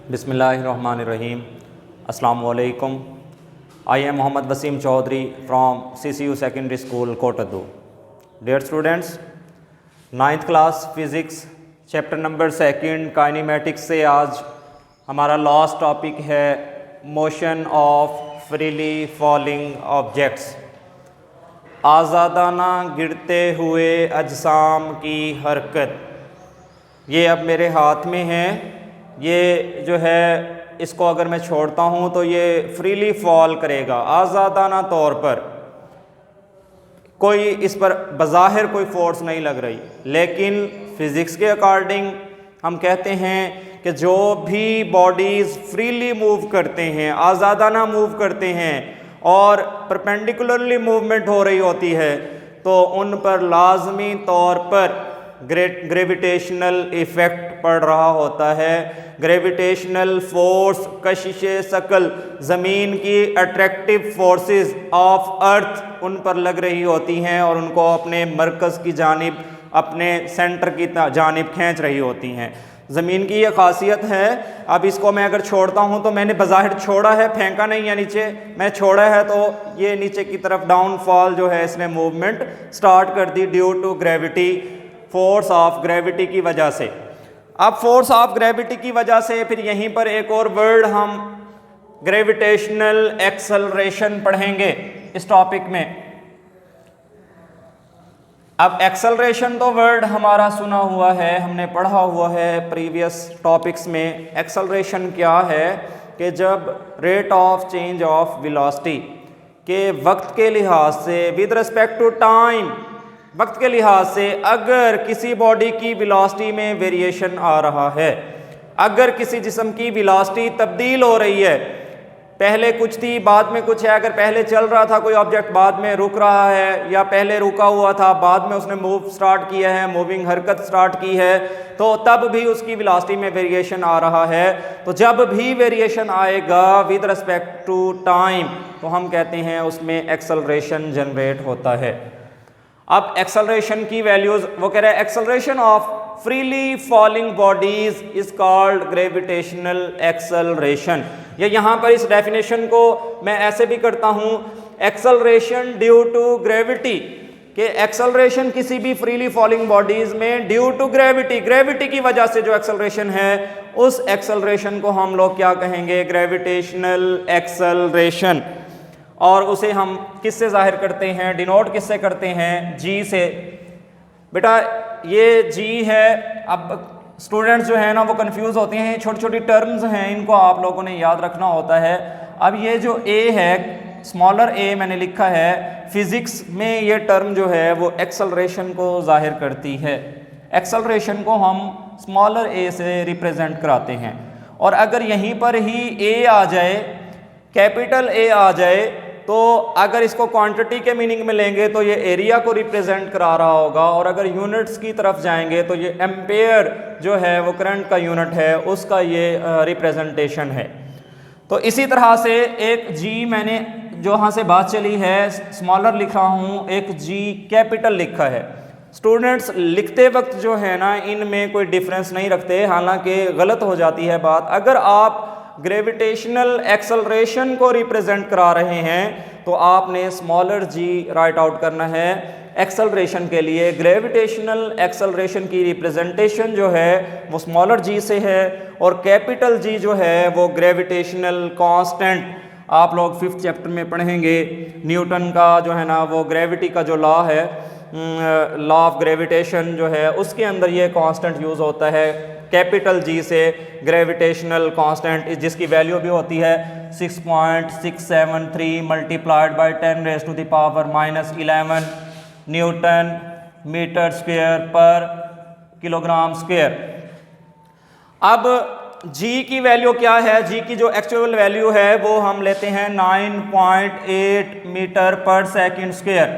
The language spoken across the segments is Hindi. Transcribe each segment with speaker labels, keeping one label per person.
Speaker 1: बिस्मिल्लाहिर्रहमानिर्रहीम। अस्सलाम वालेकुम। I am Mohammad Wasim Chaudhary from CCU secondary school Kot Addu. Dear students, 9th class physics chapter number 2 kinematics से आज हमारा लास्ट टॉपिक है motion of freely falling objects. आज़ादाना गिरते हुए अजसाम की हरकत। ये अब मेरे हाथ में है। ये जो है इसको अगर मैं छोड़ता हूँ तो ये फ्रीली फॉल करेगा आज़ादाना तौर पर। कोई इस पर बज़ाहिर कोई फोर्स नहीं लग रही, लेकिन फ़िज़िक्स के अकॉर्डिंग हम कहते हैं कि जो भी बॉडीज़ फ्रीली मूव करते हैं, आज़ादाना मूव करते हैं और परपेंडिकुलरली मूवमेंट हो रही होती है, तो उन पर लाजमी तौर पर ग्रेविटेशनल इफ़ेक्ट पड़ रहा होता है। ग्रेविटेशनल फोर्स, कशिश सकल, ज़मीन की अट्रैक्टिव फोर्सेस ऑफ अर्थ उन पर लग रही होती हैं और उनको अपने मरकज़ की जानिब, अपने सेंटर की जानिब खींच रही होती हैं। ज़मीन की ये खासियत है। अब इसको मैं अगर छोड़ता हूँ तो मैंने बज़ाहिर छोड़ा है, फेंका नहीं है नीचे, मैं छोड़ा है तो ये नीचे की तरफ डाउनफॉल जो है इसने मूवमेंट स्टार्ट कर दी due to gravity, force of gravity की वजह से। अब फोर्स ऑफ ग्रेविटी की वजह से फिर यहीं पर एक और वर्ड हम ग्रेविटेशनल एक्सेलरेशन पढ़ेंगे इस टॉपिक में। अब एक्सेलरेशन तो वर्ड हमारा सुना हुआ है, हमने पढ़ा हुआ है प्रीवियस टॉपिक्स में। एक्सेलरेशन क्या है कि जब rate of change of velocity के वक्त के लिहाज से, विद रिस्पेक्ट टू टाइम, वक्त के लिहाज से अगर किसी बॉडी की वेलोसिटी में वेरिएशन आ रहा है, अगर किसी जिस्म की वेलोसिटी तब्दील हो रही है, पहले कुछ थी बाद में कुछ है, अगर पहले चल रहा था कोई ऑब्जेक्ट बाद में रुक रहा है, या पहले रुका हुआ था बाद में उसने मूव स्टार्ट किया है, मूविंग हरकत स्टार्ट की है, तो तब भी उसकी वेलोसिटी में वेरिएशन आ रहा है। तो जब भी वेरिएशन आएगा विद रिस्पेक्ट टू टाइम तो हम कहते हैं उसमें एक्सेलरेशन जनरेट होता है। अब एक्सेलरेशन की वैल्यूज वो कह रहा है, acceleration of freely falling bodies is called gravitational acceleration. ये यहाँ पर इस डेफिनेशन को मैं ऐसे भी करता हूँ, एक्सेलरेशन ड्यू टू ग्रेविटी, कि एक्सेलरेशन किसी भी फ्रीली फॉलिंग बॉडीज में ड्यू टू ग्रेविटी, ग्रेविटी की वजह से जो एक्सेलरेशन है उस एक्सेलरेशन को हम लोग क्या कहेंगे, ग्रेविटेशनल एक्सेलरेशन। और उसे हम किससे जाहिर करते हैं, डिनोट किससे करते हैं, जी से। बेटा ये जी है। अब स्टूडेंट्स जो है ना वो कंफ्यूज होते हैं, छोटी छोटी टर्म्स हैं, इनको आप लोगों ने याद रखना होता है। अब ये जो ए है, स्मॉलर ए मैंने लिखा है, फिज़िक्स में ये टर्म जो है वो एक्सेलरेशन को जाहिर करती है। एक्सेलरेशन को हम स्मॉलर ए से रिप्रेजेंट कराते हैं। और अगर यहीं पर ही ए आ जाए, कैपिटल ए आ जाए, तो अगर इसको क्वांटिटी के मीनिंग में लेंगे तो ये एरिया को रिप्रेजेंट करा रहा होगा, और अगर यूनिट्स की तरफ जाएंगे तो ये एम्पेयर जो है वो करंट का यूनिट है, उसका ये रिप्रेजेंटेशन है। तो इसी तरह से एक जी मैंने जो यहाँ से बात चली है स्मॉलर लिखा हूँ, एक जी कैपिटल लिखा है। स्टूडेंट्स लिखते वक्त जो है ना इनमें कोई डिफरेंस नहीं रखते, हालांकि गलत हो जाती है बात। अगर आप ग्रेविटेशनल एक्सेलरेशन को रिप्रेजेंट करा रहे हैं तो आपने स्मॉलर जी राइट आउट करना है एक्सेलरेशन के लिए। ग्रेविटेशनल एक्सेलरेशन की रिप्रेजेंटेशन जो है वो स्मॉलर जी से है, और कैपिटल जी जो है वो ग्रेविटेशनल कांस्टेंट। आप लोग 5th चैप्टर में पढ़ेंगे न्यूटन का जो है ना वो ग्रेविटी का जो लॉ है, लॉ ऑफ ग्रेविटेशन जो है, उसके अंदर ये कांस्टेंट यूज़ होता है कैपिटल जी से, ग्रेविटेशनल कांस्टेंट, जिसकी वैल्यू भी होती है 6.673 multiplied by 10⁻⁻11 newton metre square पर किलोग्राम स्क्वायर। अब जी की वैल्यू क्या है, जी की जो एक्चुअल वैल्यू है वो हम लेते हैं 9.8 मीटर पर सेकंड स्क्वायर,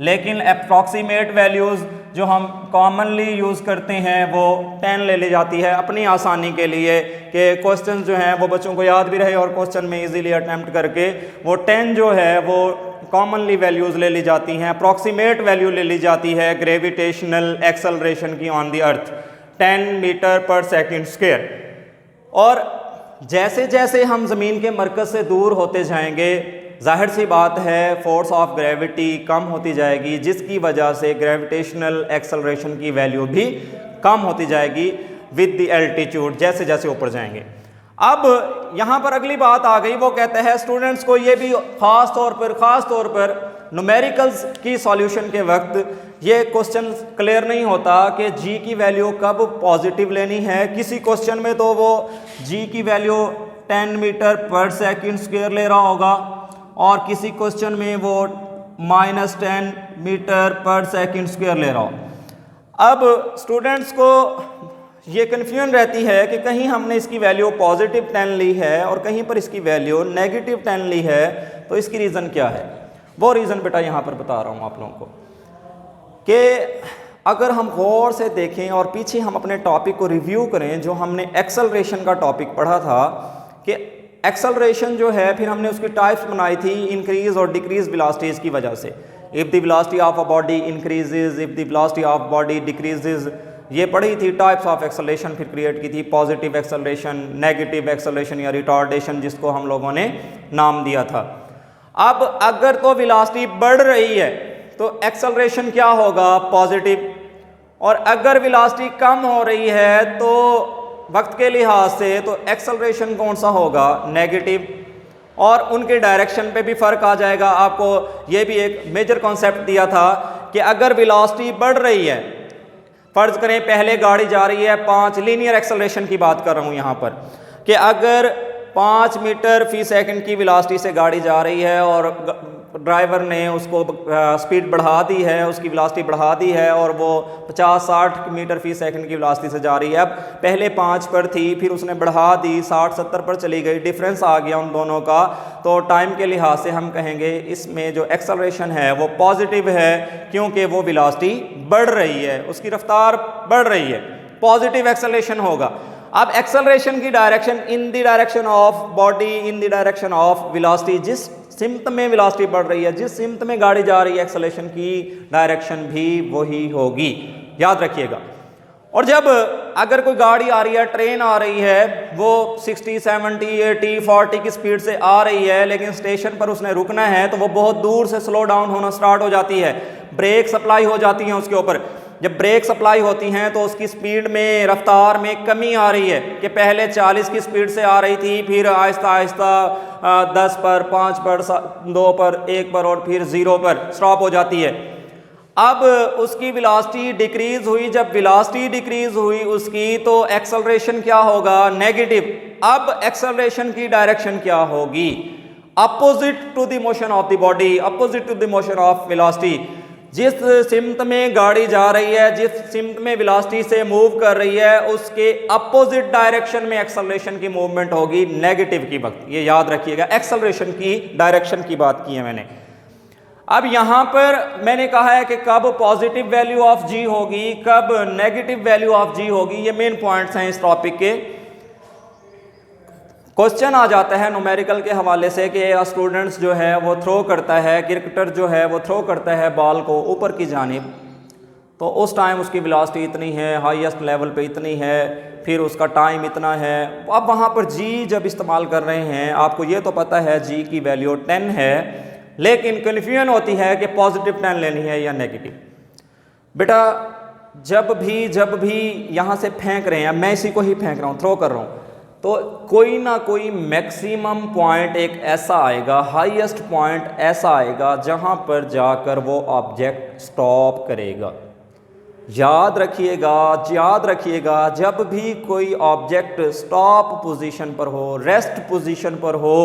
Speaker 1: लेकिन अप्रॉक्सीमेट वैल्यूज़ जो हम कॉमनली यूज़ करते हैं वो 10 ले ली जाती है अपनी आसानी के लिए, कि क्वेश्चन जो हैं वो बच्चों को याद भी रहे और क्वेश्चन में इजीली अटैम्प्ट करके वो 10 जो है वो कॉमनली वैल्यूज़ ले ली जाती हैं, अप्रॉक्सीमेट वैल्यू ले ली जाती है ग्रेविटेशनल एक्सेलरेशन की ऑन द अर्थ, 10 मीटर पर सेकंड स्क्वायर। और जैसे जैसे हम ज़मीन के मरकज़ से दूर होते जाएंगे, जाहिर सी बात है फोर्स ऑफ ग्रेविटी कम होती जाएगी, जिसकी वजह से ग्रेविटेशनल एक्सेलरेशन की वैल्यू भी कम होती जाएगी विद द एल्टीट्यूड, जैसे जैसे ऊपर जाएंगे। अब यहाँ पर अगली बात आ गई, वो कहते हैं स्टूडेंट्स को ये भी ख़ास तौर पर न्यूमेरिकल्स की सॉल्यूशन के वक्त ये क्वेश्चन क्लियर नहीं होता कि जी की वैल्यू कब पॉजिटिव लेनी है। किसी क्वेश्चन में तो वो जी की वैल्यू 10 मीटर पर सेकंड स्क्वायर ले रहा होगा और किसी क्वेश्चन में वो -10 मीटर पर सेकंड स्क्वायर ले रहा हो। अब स्टूडेंट्स को ये कन्फ्यूजन रहती है कि कहीं हमने इसकी वैल्यू पॉजिटिव 10 ली है और कहीं पर इसकी वैल्यू नेगेटिव 10 ली है, तो इसकी रीज़न क्या है? वो रीज़न बेटा यहाँ पर बता रहा हूँ आप लोगों को कि अगर हम गौर से देखें और पीछे हम अपने टॉपिक को रिव्यू करें, जो हमने एक्सेलरेशन का टॉपिक पढ़ा था कि एक्सेलरेशन जो है फिर हमने उसकी टाइप्स बनाई थी इंक्रीज और डिक्रीज वेलोसिटीज़ की वजह से। If the velocity of a body increases, if the velocity of body decreases, ये पढ़ी थी टाइप्स ऑफ एक्सेलरेशन, फिर क्रिएट की थी पॉजिटिव एक्सेलरेशन, नेगेटिव एक्सेलरेशन या रिटार्डेशन, जिसको हम लोगों ने नाम दिया था। अब अगर तो वेलोसिटी बढ़ रही है तो एक्सेलरेशन क्या होगा? पॉजिटिव। और अगर वेलोसिटी कम हो रही है तो वक्त के लिहाज से तो एक्सेलरेशन कौन सा होगा? नेगेटिव। और उनके डायरेक्शन पे भी फ़र्क आ जाएगा। आपको ये भी एक मेजर कॉन्सेप्ट दिया था कि अगर वेलोसिटी बढ़ रही है, फ़र्ज़ करें पहले गाड़ी जा रही है 5, लीनियर एक्सेलरेशन की बात कर रहा हूँ यहाँ पर, कि अगर 5 मीटर फी सेकंड की वेलोसिटी से गाड़ी जा रही है और ड्राइवर ने उसको स्पीड बढ़ा दी है, उसकी वेलोसिटी बढ़ा दी है और वो 50-60 मीटर फी सेकंड की वेलोसिटी से जा रही है। अब पहले 5 पर थी, फिर उसने बढ़ा दी 60-70 पर चली गई, डिफरेंस आ गया उन दोनों का, तो टाइम के लिहाज से हम कहेंगे इसमें जो एक्सेलरेशन है वो पॉजिटिव है, क्योंकि वो वेलोसिटी बढ़ रही है, उसकी रफ्तार बढ़ रही है, पॉजिटिव एक्सेलरेशन होगा। अब एक्सेलरेशन की direction in the direction of body, in the direction of velocity, जिस सिम्त में वेलोसिटी बढ़ रही है, जिस सिम्त में गाड़ी जा रही है, एक्सेलरेशन की डायरेक्शन भी वही होगी, याद रखिएगा। और जब अगर कोई गाड़ी आ रही है, ट्रेन आ रही है, वो 60, 70, 80, 40 की स्पीड से आ रही है, लेकिन स्टेशन पर उसने रुकना है तो वो बहुत दूर से स्लो डाउन होना स्टार्ट हो जाती है, ब्रेक सप्लाई हो जाती है उसके ऊपर। जब ब्रेक सप्लाई होती हैं तो उसकी स्पीड में, रफ्तार में कमी आ रही है कि पहले 40 की स्पीड से आ रही थी, फिर आहिस्ता आहिस्ता 10 पर, 5 पर, 2 पर, 1 पर और फिर 0 पर स्टॉप हो जाती है। अब उसकी वेलोसिटी डिक्रीज हुई, जब वेलोसिटी डिक्रीज हुई उसकी, तो एक्सेलरेशन क्या होगा? नेगेटिव। अब एक्सेलरेशन की डायरेक्शन क्या होगी? Opposite to the motion of the body, opposite to the motion of velocity. जिस सिम्त में गाड़ी जा रही है, जिस सिम्त में वेलोसिटी से मूव कर रही है, उसके अपोजिट डायरेक्शन में एक्सेलरेशन की मूवमेंट होगी नेगेटिव की वक्त, ये याद रखिएगा। एक्सेलरेशन की डायरेक्शन की बात की है मैंने। अब यहाँ पर मैंने कहा है कि कब पॉजिटिव वैल्यू ऑफ जी होगी, कब नेगेटिव वैल्यू ऑफ जी होगी, ये मेन पॉइंट्स हैं इस टॉपिक के। क्वेश्चन आ जाता है न्यूमेरिकल के हवाले से कि स्टूडेंट्स जो है वो थ्रो करता है, क्रिकेटर जो है वो थ्रो करता है बॉल को ऊपर की जानिब, तो उस टाइम उसकी वेलोसिटी इतनी है, हाईएस्ट लेवल पे इतनी है, फिर उसका टाइम इतना है। अब वहाँ पर जी जब इस्तेमाल कर रहे हैं, आपको ये तो पता है जी की वैल्यू 10 है, लेकिन कन्फ्यूजन होती है कि पॉजिटिव 10 लेनी है या नेगेटिव। बेटा जब भी यहाँ से फेंक रहे हैं, मैं इसी को ही फेंक रहा हूँ, थ्रो कर रहा हूँ, तो कोई ना कोई मैक्सिमम पॉइंट एक ऐसा आएगा, हाईएस्ट पॉइंट ऐसा आएगा जहां पर जाकर वो ऑब्जेक्ट स्टॉप करेगा। याद रखिएगा, जब भी कोई ऑब्जेक्ट स्टॉप पोजीशन पर हो, रेस्ट पोजीशन पर हो,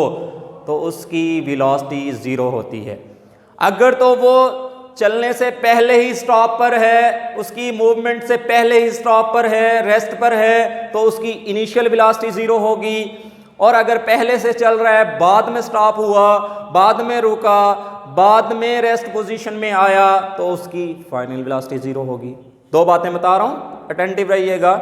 Speaker 1: तो उसकी वेलोसिटी 0 होती है। अगर तो वो चलने से पहले ही स्टॉप पर है, उसकी मूवमेंट से पहले ही स्टॉप पर है, रेस्ट पर है, तो उसकी इनिशियल वेलोसिटी 0 होगी। और अगर पहले से चल रहा है, बाद में स्टॉप हुआ, बाद में रुका, बाद में रेस्ट पोजीशन में आया, तो उसकी फाइनल वेलोसिटी 0 होगी। 2 बातें बता रहा हूँ, अटेंटिव रहिएगा।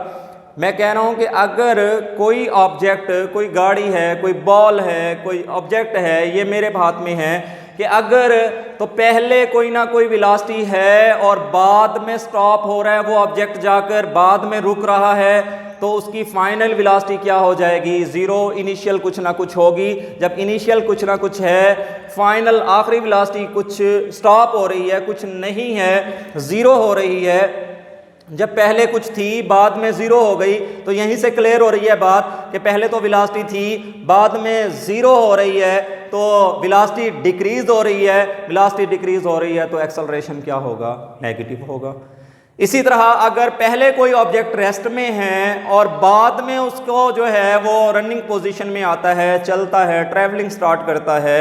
Speaker 1: मैं कह रहा हूँ कि अगर कोई ऑब्जेक्ट, कोई गाड़ी है, कोई बॉल है, कोई ऑब्जेक्ट है, ये मेरे हाथ में है, कि अगर तो पहले कोई ना कोई वेलोसिटी है और बाद में स्टॉप हो रहा है वो ऑब्जेक्ट, जाकर बाद में रुक रहा है, तो उसकी फाइनल वेलोसिटी क्या हो जाएगी, ज़ीरो। इनिशियल कुछ ना कुछ होगी, जब इनिशियल कुछ ना कुछ है, फाइनल आखिरी वेलोसिटी कुछ स्टॉप हो रही है, कुछ नहीं है, ज़ीरो हो रही है। जब पहले कुछ थी बाद में ज़ीरो हो गई, तो यहीं से क्लियर हो रही है बात कि पहले तो वेलोसिटी थी, बाद में ज़ीरो हो रही है, तो वेलोसिटी डिक्रीज हो रही है। वेलोसिटी डिक्रीज हो रही है तो एक्सेलरेशन क्या होगा, नेगेटिव होगा। इसी तरह अगर पहले कोई ऑब्जेक्ट रेस्ट में है और बाद में उसको जो है वो रनिंग पोजीशन में आता है, चलता है, ट्रैवलिंग स्टार्ट करता है,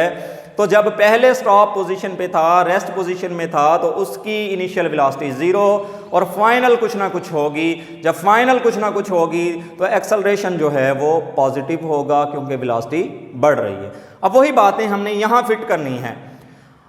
Speaker 1: तो जब पहले स्टॉप पोजीशन पे था, रेस्ट पोजीशन में था, तो उसकी इनिशियल वेलोसिटी ज़ीरो और फाइनल कुछ ना कुछ होगी। जब फाइनल कुछ ना कुछ होगी तो एक्सेलरेशन जो है वो पॉजिटिव होगा, क्योंकि वेलोसिटी बढ़ रही है। अब वही बातें हमने यहाँ फिट करनी है।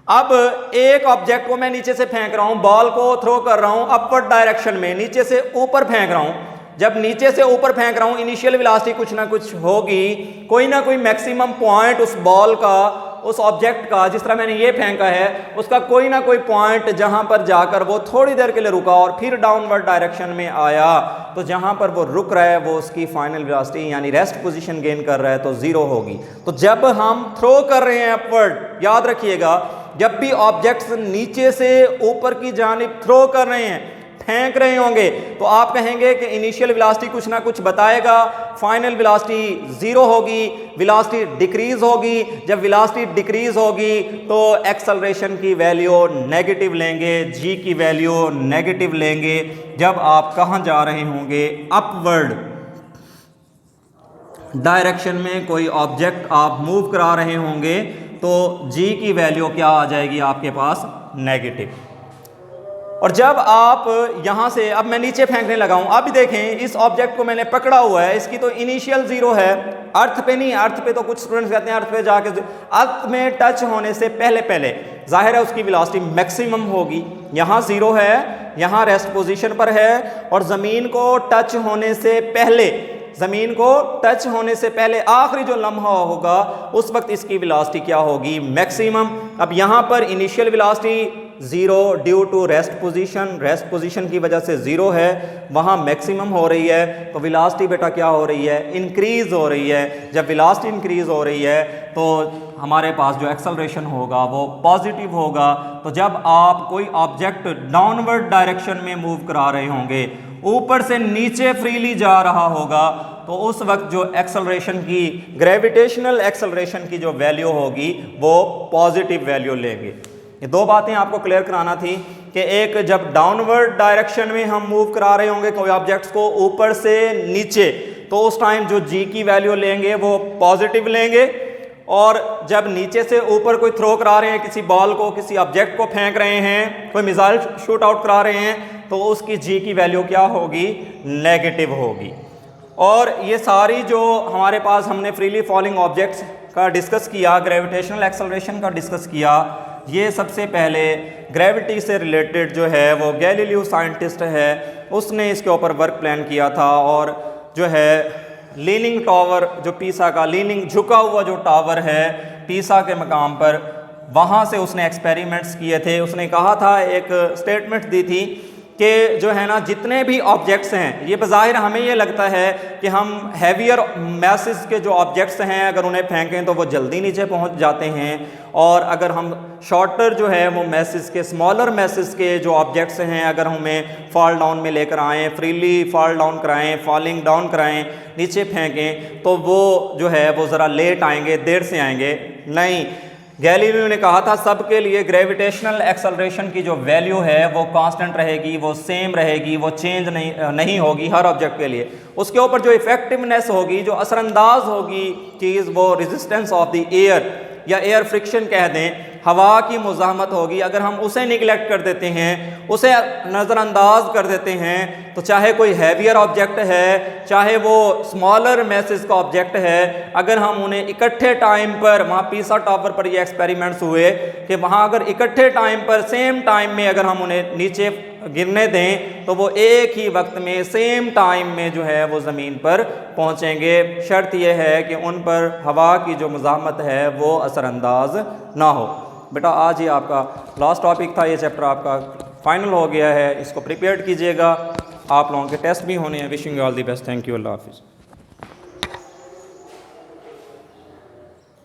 Speaker 1: अब एक ऑब्जेक्ट को मैं नीचे से फेंक रहा हूँ, बॉल को थ्रो कर रहा हूँ अपवर्ड डायरेक्शन में, नीचे से ऊपर फेंक रहा हूँ। जब नीचे से ऊपर फेंक रहा हूँ, इनिशियल वेलोसिटी कुछ ना कुछ होगी, कोई ना कोई मैक्सिमम पॉइंट उस बॉल का, उस ऑब्जेक्ट का, जिस तरह मैंने ये फेंका है, उसका कोई ना कोई पॉइंट जहां पर जाकर वो थोड़ी देर के लिए रुका और फिर डाउनवर्ड डायरेक्शन में आया, तो जहां पर वो रुक रहा है वो उसकी फाइनल वेलोसिटी यानी रेस्ट पोजीशन गेन कर रहा है, तो ज़ीरो होगी। तो जब हम थ्रो कर रहे हैं अपवर्ड, याद रखिएगा, जब भी ऑब्जेक्ट्स नीचे से ऊपर की जानिब थ्रो कर रहे हैं, फेंक रहे होंगे, तो आप कहेंगे कि इनिशियल वेलोसिटी कुछ ना कुछ बताएगा, फाइनल वेलोसिटी ज़ीरो होगी, वेलोसिटी डिक्रीज होगी। जब वेलोसिटी डिक्रीज होगी तो एक्सेलरेशन की वैल्यू नेगेटिव लेंगे, जी की वैल्यू नेगेटिव लेंगे। जब आप कहाँ जा रहे होंगे, अपवर्ड डायरेक्शन में कोई ऑब्जेक्ट आप मूव करा रहे होंगे, तो जी की वैल्यू क्या आ जाएगी आपके पास, नेगेटिव। और जब आप यहाँ से, अब मैं नीचे फेंकने लगा हूँ, आप भी देखें इस ऑब्जेक्ट को मैंने पकड़ा हुआ है, इसकी तो इनिशियल ज़ीरो है, अर्थ पे नहीं, अर्थ पे तो कुछ स्टूडेंट्स कहते हैं अर्थ पे जाके, अर्थ में टच होने से पहले पहले जाहिर है उसकी वेलोसिटी मैक्सिमम होगी। यहाँ ज़ीरो है, यहाँ रेस्ट पोजीशन पर है, और ज़मीन को टच होने से पहले, ज़मीन को टच होने से पहले आखिरी जो लम्हा होगा उस वक्त इसकी वेलोसिटी क्या होगी, मैक्सिमम। अब यहाँ पर initial velocity zero due to rest position की वजह से ज़ीरो है, वहाँ मैक्सिमम हो रही है, तो वेलोसिटी बेटा क्या हो रही है, इंक्रीज़ हो रही है। जब वेलोसिटी इंक्रीज़ हो रही है तो हमारे पास जो एक्सेलरेशन होगा वो पॉजिटिव होगा। तो जब आप कोई ऑब्जेक्ट डाउनवर्ड डायरेक्शन में मूव करा रहे होंगे, ऊपर से नीचे फ्रीली जा रहा होगा, तो उस वक्त जो एक्सेलरेशन की, ग्रेविटेशनल एक्सेलरेशन की जो वैल्यू होगी वो पॉजिटिव वैल्यू लेंगे। ये दो बातें आपको क्लियर कराना थी कि एक, जब डाउनवर्ड डायरेक्शन में हम मूव करा रहे होंगे कोई ऑब्जेक्ट्स को ऊपर से नीचे, तो उस टाइम जो जी की वैल्यू लेंगे वो पॉजिटिव लेंगे, और जब नीचे से ऊपर कोई थ्रो करा रहे हैं, किसी बॉल को, किसी ऑब्जेक्ट को फेंक रहे हैं, कोई मिसाइल शूट आउट करा रहे हैं, तो उसकी जी की वैल्यू क्या होगी, नेगेटिव होगी। और ये सारी जो हमारे पास हमने फ्रीली फॉलिंग ऑब्जेक्ट्स का डिस्कस किया, ग्रेविटेशनल एक्सेलरेशन का डिस्कस किया, ये सबसे पहले ग्रेविटी से रिलेटेड जो है वो गैलीलियो साइंटिस्ट है, उसने इसके ऊपर वर्क प्लान किया था, और जो है लीनिंग टावर, जो पीसा का लीनिंग झुका हुआ जो टावर है पीसा के मकाम पर, वहाँ से उसने एक्सपेरिमेंट्स किए थे। उसने कहा था, एक स्टेटमेंट दी थी कि जो है ना, जितने भी ऑब्जेक्ट्स हैं, ये बज़ाहिर हमें ये लगता है कि हम हैवियर मैसेस के जो ऑब्जेक्ट्स हैं अगर उन्हें फेंकें तो वो जल्दी नीचे पहुंच जाते हैं, और अगर हम शॉर्टर जो है वो मैसेस के, स्मॉलर मैसेस के जो ऑब्जेक्ट्स हैं अगर हमें फॉल डाउन में लेकर आएँ, फ्रीली फॉल डाउन कराएँ, फॉलिंग डाउन कराएँ, नीचे फेंकें, तो वो जो है वो ज़रा लेट आएंगे, देर से आएंगे। नहीं, गैलीलियो ने कहा था सबके लिए ग्रेविटेशनल एक्सेलरेशन की जो वैल्यू है वो कांस्टेंट रहेगी, वो सेम रहेगी, वो चेंज नहीं होगी हर ऑब्जेक्ट के लिए। उसके ऊपर जो इफेक्टिवनेस होगी, जो असरअंदाज होगी चीज़, वो रेजिस्टेंस ऑफ द एयर या एयर फ्रिक्शन कह दें, हवा की मुज़ाहमत होगी। अगर हम उसे निगलेक्ट कर देते हैं, उसे नज़रअंदाज कर देते हैं, तो चाहे कोई हैवियर ऑब्जेक्ट है, चाहे वो स्मॉलर मैसेज का ऑब्जेक्ट है, अगर हम उन्हें इकट्ठे टाइम पर, वहाँ पीसा टावर पर ये एक्सपेरिमेंट्स हुए कि वहाँ अगर इकट्ठे टाइम पर, सेम टाइम में अगर हम उन्हें नीचे गिरने दें, तो वो एक ही वक्त में, सेम टाइम में जो है वो ज़मीन पर पहुँचेंगे। शर्त यह है कि उन पर हवा की जो मुज़ाहमत है वो असरअंदाज ना हो। बेटा आज ये आपका लास्ट टॉपिक था, ये चैप्टर आपका फाइनल हो गया है, इसको प्रिपेयर कीजिएगा। आप लोगों के टेस्ट भी होने हैं। Wishing you all the best. Thank you. अल्लाह हाफिज़।